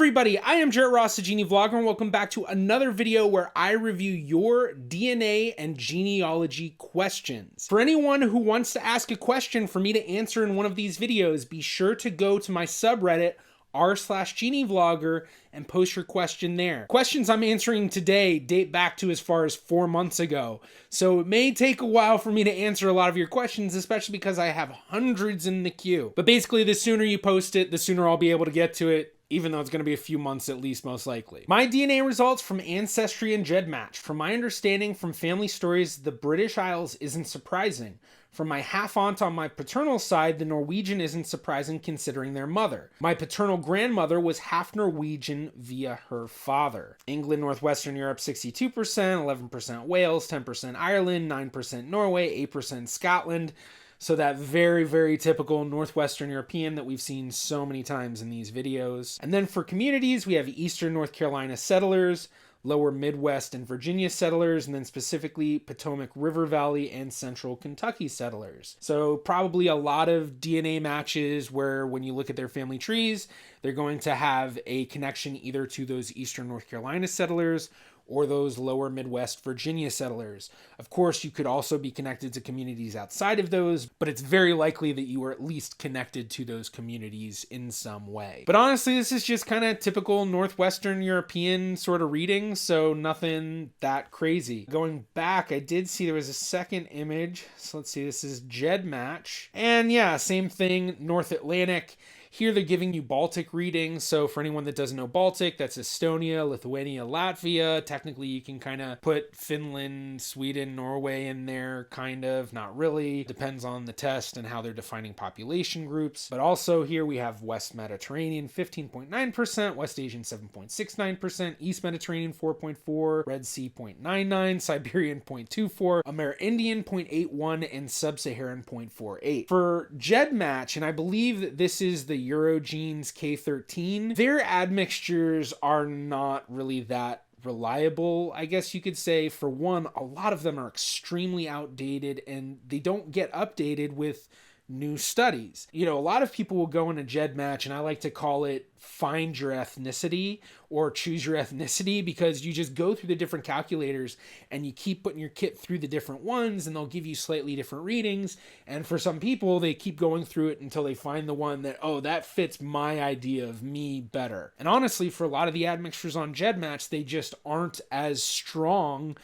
everybody, I am Jarrett Ross, the Genie Vlogger, and welcome back to another video where I review your DNA and genealogy questions. For anyone who wants to ask a question for me to answer in one of these videos, be sure to go to my subreddit, r/GenieVlogger, and post your question there. Questions I'm answering today date back to as far as 4 months ago, so it may take a while for me to answer a lot of your questions, especially because I have hundreds in the queue. But basically, the sooner you post it, the sooner I'll be able to get to it, even though it's going to be a few months at least, most likely. My DNA results from Ancestry and GEDmatch. From my understanding from family stories, the British Isles isn't surprising. From my half-aunt on my paternal side, the Norwegian isn't surprising considering their mother. My paternal grandmother was half Norwegian via her father. England, Northwestern Europe, 62%, 11% Wales, 10% Ireland, 9% Norway, 8% Scotland. So that very, very typical Northwestern European that we've seen so many times in these videos. And then for communities, we have Eastern North Carolina settlers, Lower Midwest and Virginia settlers, and then specifically Potomac River Valley and Central Kentucky settlers. So probably a lot of DNA matches where when you look at their family trees, they're going to have a connection either to those Eastern North Carolina settlers or those Lower Midwest Virginia settlers. Of course, you could also be connected to communities outside of those, but it's very likely that you are at least connected to those communities in some way. But honestly, this is just kind of typical Northwestern European sort of reading, so nothing that crazy. Going back, I did see there was a second image. So let's see, this is GEDmatch. And yeah, same thing, North Atlantic. Here they're giving you Baltic readings, so for anyone that doesn't know Baltic, that's Estonia, Lithuania, Latvia. Technically, you can kind of put Finland, Sweden, Norway in there, kind of, not really. Depends on the test and how they're defining population groups. But also here we have West Mediterranean, 15.9%, West Asian, 7.69%, East Mediterranean, 4.4%, Red Sea, 0.99%, Siberian, 0.24%, Amerindian, 0.81%, and Sub-Saharan, 0.48%. For GEDmatch, and I believe that this is the Eurogenes K13, their admixtures are not really that reliable, I guess you could say. For one, a lot of them are extremely outdated and they don't get updated with new studies. You know, a lot of people will go into GEDmatch, and I like to call it find your ethnicity or choose your ethnicity, because you just go through the different calculators and you keep putting your kit through the different ones and they'll give you slightly different readings. And for some people, they keep going through it until they find the one that, oh, that fits my idea of me better. And honestly, for a lot of the admixtures on GEDmatch, they just aren't as strong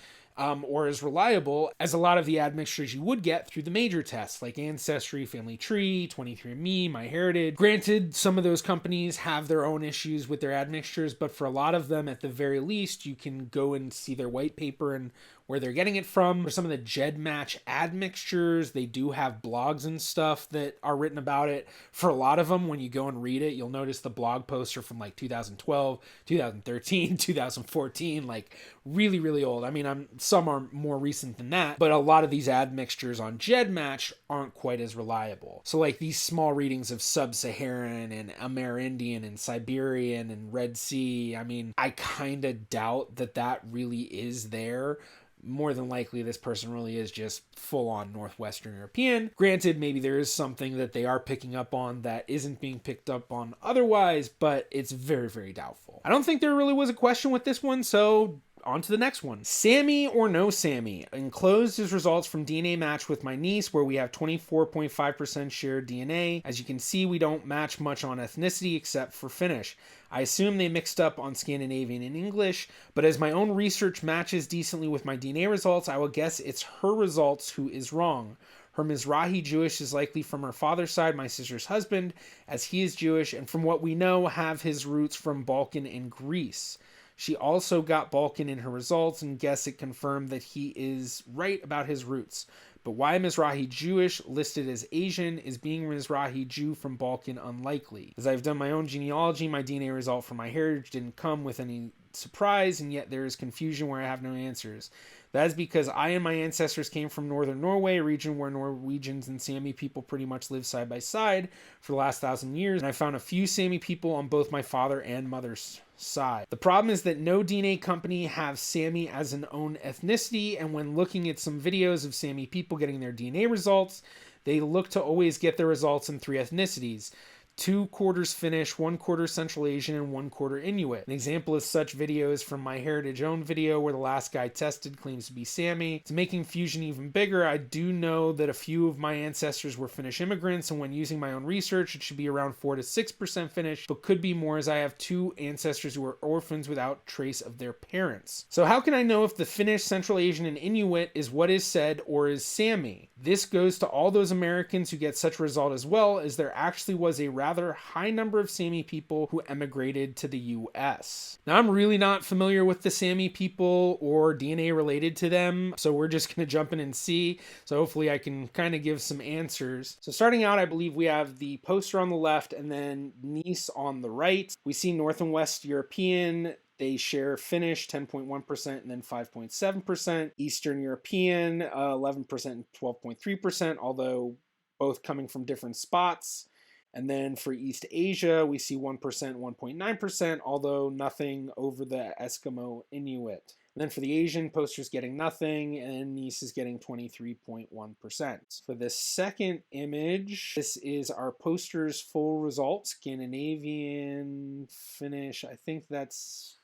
or as reliable as a lot of the admixtures you would get through the major tests like Ancestry, Family Tree, 23andMe, MyHeritage. Granted, some of those companies have their own issues with their admixtures, but for a lot of them, at the very least, you can go and see their white paper and where they're getting it from. For some of the GEDmatch admixtures, they do have blogs and stuff that are written about it. For a lot of them, when you go and read it, you'll notice the blog posts are from like 2012, 2013, 2014, like really, really old. I mean, some are more recent than that, but a lot of these admixtures on GEDmatch aren't quite as reliable. So like these small readings of Sub-Saharan and Amerindian and Siberian and Red Sea, I mean, I kind of doubt that that really is there. More than likely, this person really is just full-on Northwestern European. Granted, maybe there is something that they are picking up on that isn't being picked up on otherwise, but it's very, very doubtful. I don't think there really was a question with this one, so on to the next one. Sami or no Sami? Enclosed is results from DNA match with my niece, where we have 24.5% shared DNA. As you can see, we don't match much on ethnicity except for Finnish. I assume they mixed up on Scandinavian and English, but as my own research matches decently with my DNA results, I will guess it's her results who is wrong. Her Mizrahi Jewish is likely from her father's side, my sister's husband, as he is Jewish, and from what we know, have his roots from Balkan and Greece. She also got Balkan in her results, and guess it confirmed that he is right about his roots. But why Mizrahi Jewish listed as Asian is being Mizrahi Jew from Balkan unlikely. As I've done my own genealogy, my DNA result from MyHeritage didn't come with any surprise, and yet there is confusion where I have no answers. That is because I and my ancestors came from northern Norway, a region where Norwegians and Sami people pretty much live side by side for the last 1,000 years, and I found a few Sami people on both my father and mother's side. The problem is that no DNA company has Sami as an own ethnicity, and when looking at some videos of Sami people getting their DNA results, they look to always get their results in 3 ethnicities. 2/4 Finnish, 1/4 Central Asian, and 1/4 Inuit. An example of such videos from my Heritage Own video where the last guy tested claims to be Sami. To making fusion even bigger, I do know that a few of my ancestors were Finnish immigrants, and when using my own research, it should be around 4 to 6% Finnish, but could be more as I have 2 ancestors who are orphans without trace of their parents. So how can I know if the Finnish, Central Asian, and Inuit is what is said or is Sami? This goes to all those Americans who get such a result as well, as there actually was a rather high number of Sami people who emigrated to the US. Now, I'm really not familiar with the Sami people or DNA related to them, so we're just going to jump in and see. So hopefully I can kind of give some answers. So starting out, I believe we have the poster on the left and then Nice on the right. We see North and West European. They share Finnish, 10.1%, and then 5.7%. Eastern European, 11% and 12.3%, although both coming from different spots. And then for East Asia, we see 1%, 1.9%, although nothing over the Eskimo Inuit. And then for the Asian, poster's getting nothing, and Nice is getting 23.1%. For the second image, this is our poster's full results. Scandinavian, Finnish, I think that's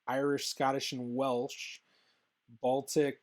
Irish, Scottish, and Welsh. Baltic,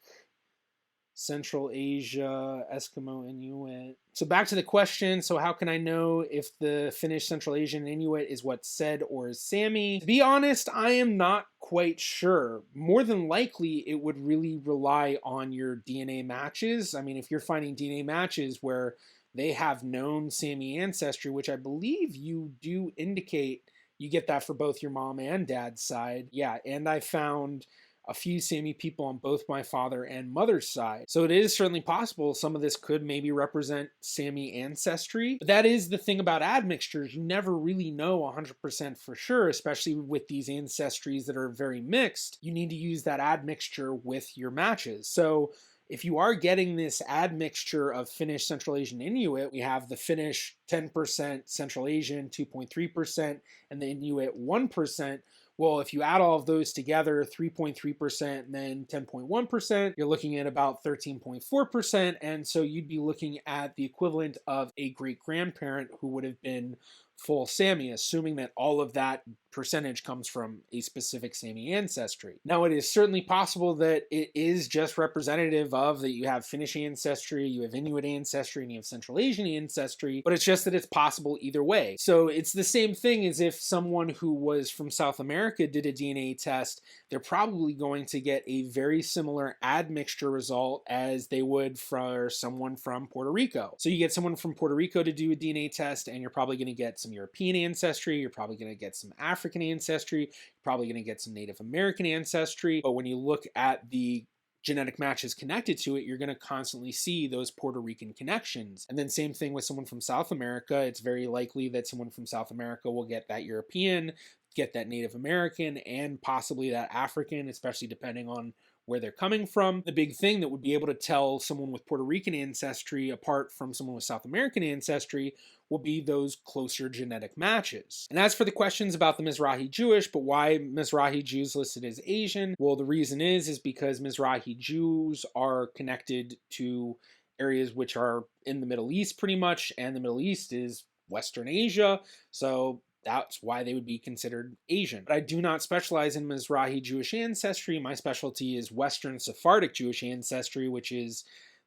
Central Asia, Eskimo, Inuit. So back to the question. So how can I know if the Finnish, Central Asian, and Inuit is what's said or is Sami? To be honest, I am not quite sure. More than likely, it would really rely on your DNA matches. I mean, if you're finding DNA matches where they have known Sami ancestry, which I believe you do indicate you get that for both your mom and dad's side. Yeah, and I found a few Sami people on both my father and mother's side. So it is certainly possible some of this could maybe represent Sami ancestry. But that is the thing about admixtures. You never really know 100% for sure, especially with these ancestries that are very mixed. You need to use that admixture with your matches. So if you are getting this admixture of Finnish, Central Asian, Inuit, we have the Finnish 10%, Central Asian 2.3%, and the Inuit 1%. Well, if you add all of those together, 3.3% and then 10.1%, you're looking at about 13.4%. And so you'd be looking at the equivalent of a great-grandparent who would have been full Sami, assuming that all of that percentage comes from a specific Sami ancestry. Now, it is certainly possible that it is just representative of that you have Finnish ancestry, you have Inuit ancestry, and you have Central Asian ancestry, but it's just that it's possible either way. So it's the same thing as if someone who was from South America did a DNA test, they're probably going to get a very similar admixture result as they would for someone from Puerto Rico. So you get someone from Puerto Rico to do a DNA test, and you're probably going to get some European ancestry, you're probably going to get some African ancestry, you're probably going to get some Native American ancestry. But when you look at the genetic matches connected to it, you're going to constantly see those Puerto Rican connections. And then same thing with someone from South America. It's very likely that someone from South America will get that European, get that Native American, and possibly that African, especially depending on where they're coming from. The big thing that would be able to tell someone with Puerto Rican ancestry apart from someone with South American ancestry will be those closer genetic matches. And as for the questions about the Mizrahi Jewish, but why Mizrahi Jews listed as Asian? Well, the reason is because Mizrahi Jews are connected to areas which are in the Middle East pretty much, and the Middle East is Western Asia, so that's why they would be considered Asian. But I do not specialize in Mizrahi Jewish ancestry. My specialty is Western Sephardic Jewish ancestry, which is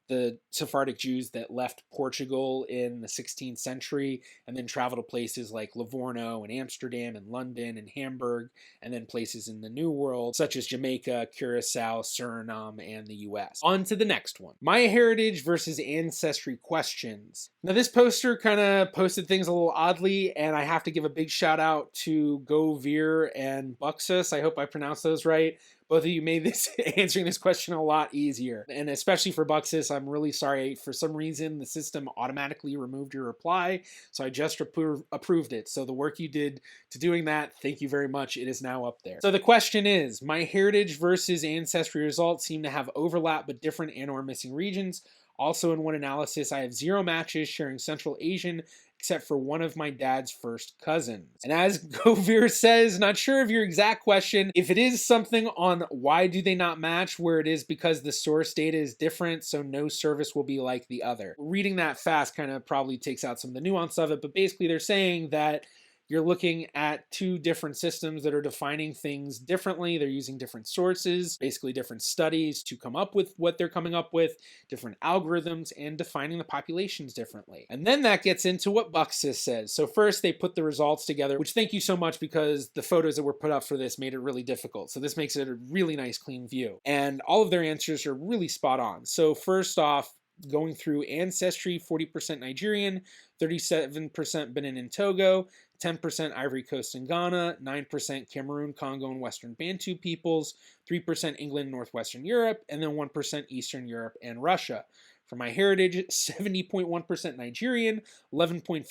the Sephardic Jews that left Portugal in the 16th century and then traveled to places like Livorno and Amsterdam and London and Hamburg, and then places in the New World such as Jamaica, Curacao, Suriname, and the US. On to the next one. My heritage versus ancestry questions. Now this poster kind of posted things a little oddly, and I have to give a big shout out to Go Veer and Buxus. I hope I pronounced those right. Both of you made this answering this question a lot easier. And especially for Buxus, I'm really sorry. For some reason, the system automatically removed your reply, so I just approved it. So the work you did to doing that, thank you very much. It is now up there. So the question is, my heritage versus ancestry results seem to have overlap but different and or missing regions. Also, in one analysis, I have 0 matches sharing Central Asian, except for one of my dad's first cousins. And as Govir says, not sure of your exact question, if it is something on why do they not match, where it is because the source data is different, so no service will be like the other. Reading that fast kind of probably takes out some of the nuance of it, but basically they're saying that you're looking at 2 different systems that are defining things differently. They're using different sources, basically different studies to come up with what they're coming up with, different algorithms, and defining the populations differently. And then that gets into what Buxis says. So first they put the results together, which thank you so much because the photos that were put up for this made it really difficult. So this makes it a really nice clean view. And all of their answers are really spot on. So first off, going through Ancestry, 40% Nigerian, 37% Benin and Togo, 10% Ivory Coast and Ghana, 9% Cameroon, Congo, and Western Bantu peoples, 3% England, Northwestern Europe, and then 1% Eastern Europe and Russia. For my heritage, 70.1% Nigerian, 11.5%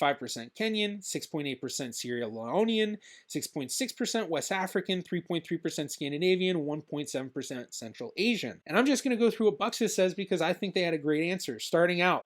Kenyan, 6.8% Sierra Leonean, 6.6% West African, 3.3% Scandinavian, 1.7% Central Asian. And I'm just going to go through what Buxis says because I think they had a great answer. Starting out,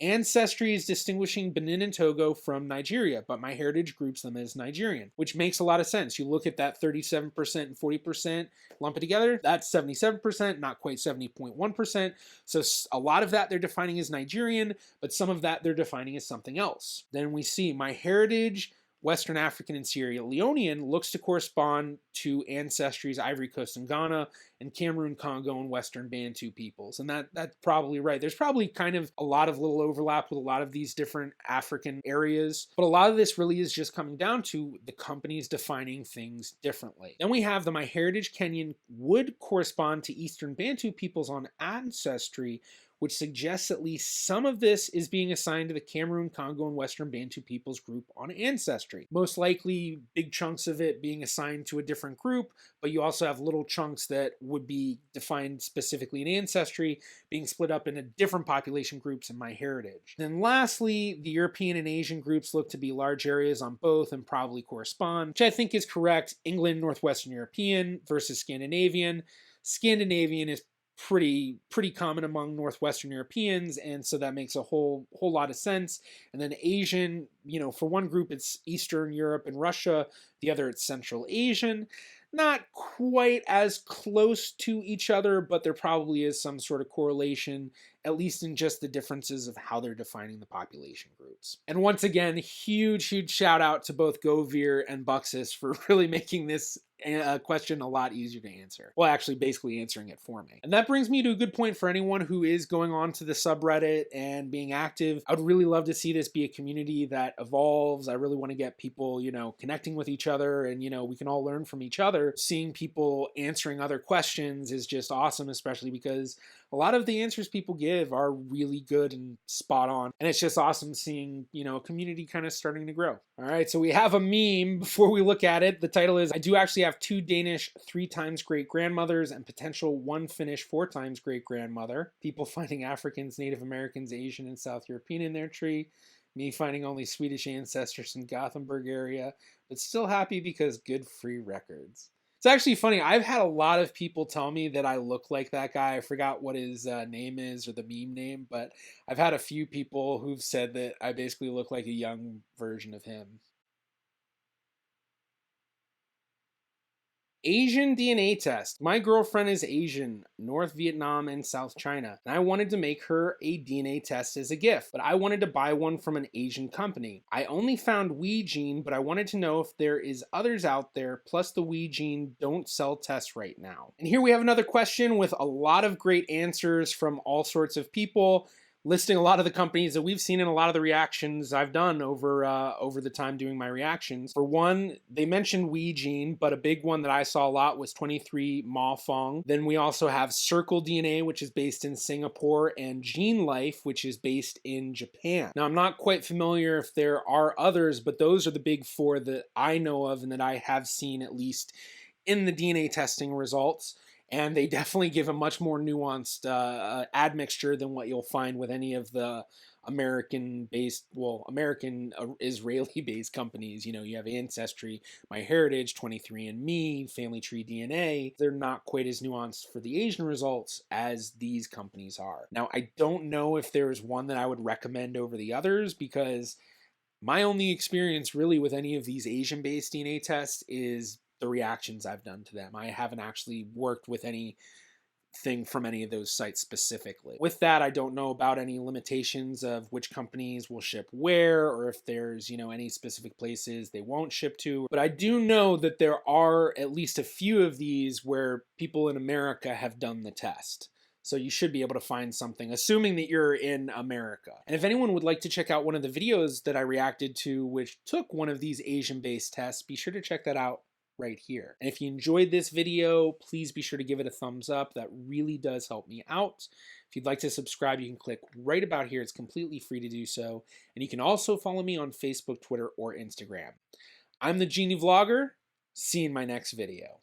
Ancestry is distinguishing Benin and Togo from Nigeria, but MyHeritage groups them as Nigerian, which makes a lot of sense. You look at that 37% and 40%, lump it together, that's 77%, not quite 70.1%. So a lot of that they're defining as Nigerian, but some of that they're defining as something else. Then we see MyHeritage, Western African and Sierra Leonean looks to correspond to Ancestry's Ivory Coast and Ghana and Cameroon, Congo, and Western Bantu peoples. And that's probably right. There's probably kind of a lot of little overlap with a lot of these different African areas, but a lot of this really is just coming down to the companies defining things differently. Then we have the MyHeritage Kenyan would correspond to Eastern Bantu peoples on Ancestry, which suggests at least some of this is being assigned to the Cameroon, Congo, and Western Bantu peoples group on Ancestry. Most likely big chunks of it being assigned to a different group, but you also have little chunks that would be defined specifically in Ancestry being split up into different population groups in MyHeritage. Then lastly, the European and Asian groups look to be large areas on both and probably correspond, which I think is correct. England, Northwestern European versus Scandinavian. Scandinavian is pretty common among Northwestern Europeans, and so that makes a whole lot of sense. And then Asian, for one group it's Eastern Europe and Russia, the other it's Central Asian. Not quite as close to each other, but there probably is some sort of correlation, at least in just the differences of how they're defining the population groups. And once again, huge shout out to both Govir and Buxis for really making this question a lot easier to answer. Well, actually basically answering it for me. And that brings me to a good point for anyone who is going on to the subreddit and being active. I would really love to see this be a community that evolves. I really want to get people, connecting with each other and, we can all learn from each other. Seeing people answering other questions is just awesome, especially because a lot of the answers people give are really good and spot on. And it's just awesome seeing, a community kind of starting to grow. All right, so we have a meme before we look at it. The title is, I do actually have 2 Danish 3 times great-grandmothers and potential 1 Finnish 4 times great-grandmother. People finding Africans, Native Americans, Asian, and South European in their tree. Me finding only Swedish ancestors in Gothenburg area, but still happy because good free records. It's actually funny. I've had a lot of people tell me that I look like that guy. I forgot what his name is or the meme name, but I've had a few people who've said that I basically look like a young version of him. Asian DNA test. My girlfriend is Asian, North Vietnam and South China, and I wanted to make her a DNA test as a gift, but I wanted to buy one from an Asian company. I only found WeGene, but I wanted to know if there is others out there, plus the WeGene don't sell tests right now. And here we have another question with a lot of great answers from all sorts of people, listing a lot of the companies that we've seen in a lot of the reactions I've done over the time doing my reactions. For one, they mentioned WeGene, but a big one that I saw a lot was 23 Ma Fong. Then we also have Circle DNA, which is based in Singapore, and Gene Life, which is based in Japan. Now, I'm not quite familiar if there are others, but those are the big 4 that I know of and that I have seen at least in the DNA testing results. And they definitely give a much more nuanced admixture than what you'll find with any of the American-based, well, American Israeli-based companies. You know, you have Ancestry, MyHeritage, 23andMe, Family Tree DNA. They're not quite as nuanced for the Asian results as these companies are. Now, I don't know if there's one that I would recommend over the others, because my only experience really with any of these Asian-based DNA tests is the reactions I've done to them. I haven't actually worked with anything from any of those sites specifically. With that, I don't know about any limitations of which companies will ship where, or if there's, you know, any specific places they won't ship to. But I do know that there are at least a few of these where people in America have done the test. So you should be able to find something, assuming that you're in America. And if anyone would like to check out one of the videos that I reacted to, which took one of these Asian-based tests, be sure to check that out right here. And if you enjoyed this video, please be sure to give it a thumbs up. That really does help me out. If you'd like to subscribe, you can click right about here. It's completely free to do so. And you can also follow me on Facebook, Twitter, or Instagram. I'm the Genie Vlogger. See you in my next video.